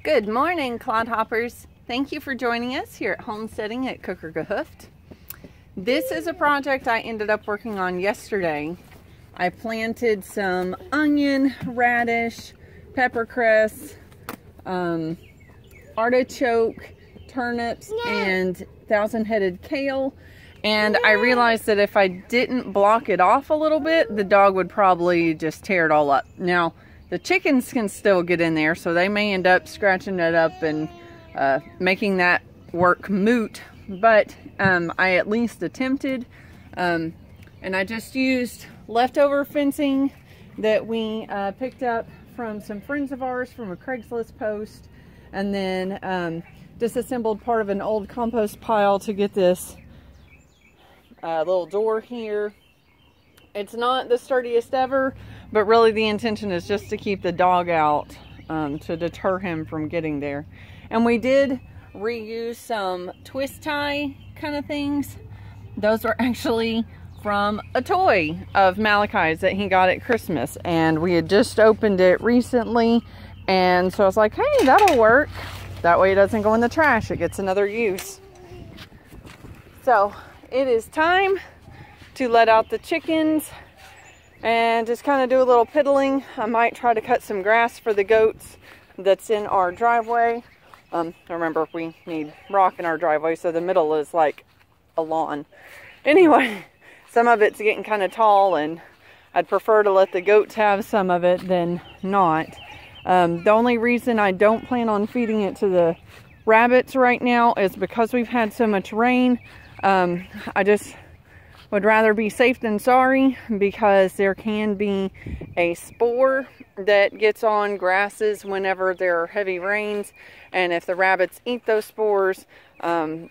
Good morning, clodhoppers. Thank you for joining us here at Homesteading at Kooker. This is a project I ended up working on yesterday. I planted some onion, radish, peppercress, artichoke, turnips, and thousand-headed kale. And I realized that if I didn't block it off a little bit, the dog would probably just tear it all up. Now, the chickens can still get in there, so they may end up scratching it up and making that work moot. But I at least attempted. And I just used leftover fencing that we picked up from some friends of ours from a Craigslist post. And then disassembled part of an old compost pile to get this little door here. It's not the sturdiest ever, but really the intention is just to keep the dog out to deter him from getting there. And we did reuse some twist tie kind of things. Those were actually from a toy of Malachi's that he got at Christmas, and we had just opened it recently, and so I was like, hey, that'll work. That way it doesn't go in the trash, it gets another use. So it is time to let out the chickens and just kind of do a little piddling. I might try to cut some grass for the goats that's in our driveway. Remember, we need rock in our driveway, so the middle is like a lawn. Anyway, some of it's getting kind of tall, and I'd prefer to let the goats have some of it than not. The only reason I don't plan on feeding it to the rabbits right now is because we've had so much rain. I just would rather be safe than sorry, because there can be a spore that gets on grasses whenever there are heavy rains, and if the rabbits eat those spores, it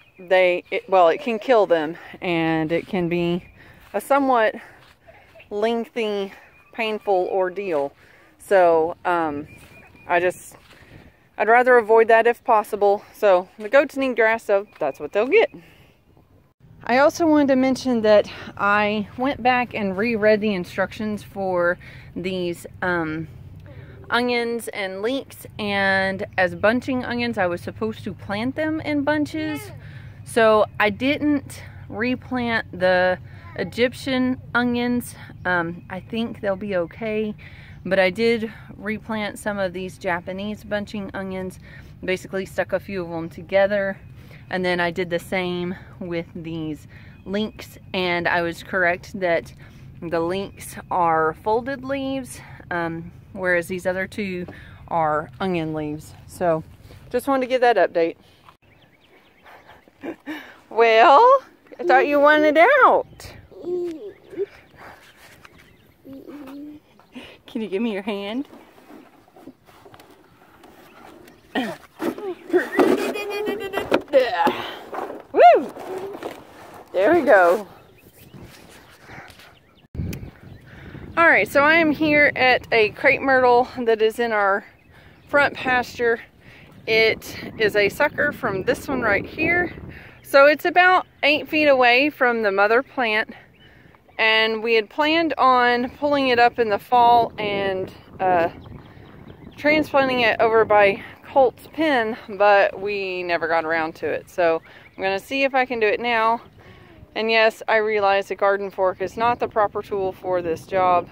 can kill them, and it can be a somewhat lengthy, painful ordeal. So I'd rather avoid that if possible. So the goats need grass, so that's what they'll get. I also wanted to mention that I went back and reread the instructions for these onions and leeks, and as bunching onions I was supposed to plant them in bunches. So I didn't replant the Egyptian onions. I think they'll be okay, but I did replant some of these Japanese bunching onions, basically stuck a few of them together. And then I did the same with these leeks, and I was correct that the leeks are folded leaves, whereas these other two are onion leaves. So just wanted to give that update. Well, I thought you wanted out. Can you give me your hand? Woo! There we go. Alright, so I am here at a crepe myrtle that is in our front pasture. It is a sucker from this one right here. So it's about 8 feet away from the mother plant. And we had planned on pulling it up in the fall and transplanting it over by Colt's pen, but we never got around to it. So I'm going to see if I can do it now. And yes, I realize a garden fork is not the proper tool for this job,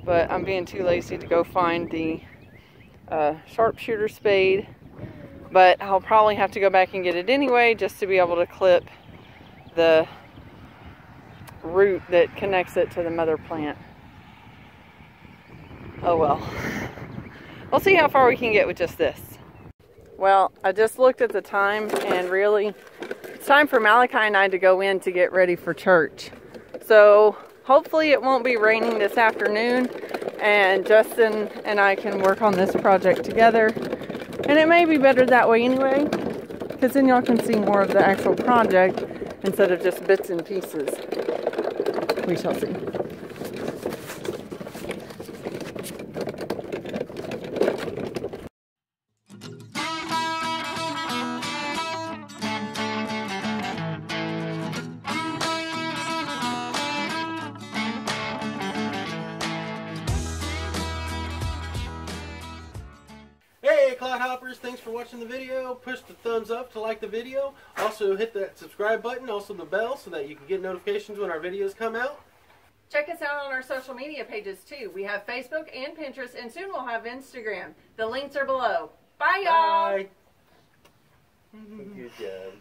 but I'm being too lazy to go find the sharpshooter spade. But I'll probably have to go back and get it anyway, just to be able to clip the root that connects it to the mother plant. Oh well. We'll see how far we can get with just this. Well, I just looked at the time, and really, it's time for Malachi and I to go in to get ready for church. So hopefully it won't be raining this afternoon, and Justin and I can work on this project together. And it may be better that way anyway, because then y'all can see more of the actual project instead of just bits and pieces. We shall see. Hey, Clodhoppers, thanks for watching the video. Push the thumbs up to like the video. Also hit that subscribe button, also the bell, so that you can get notifications when our videos come out. Check us out on our social media pages too. We have Facebook and Pinterest, and soon we'll have Instagram. The links are below. Bye, y'all. Bye. Good job.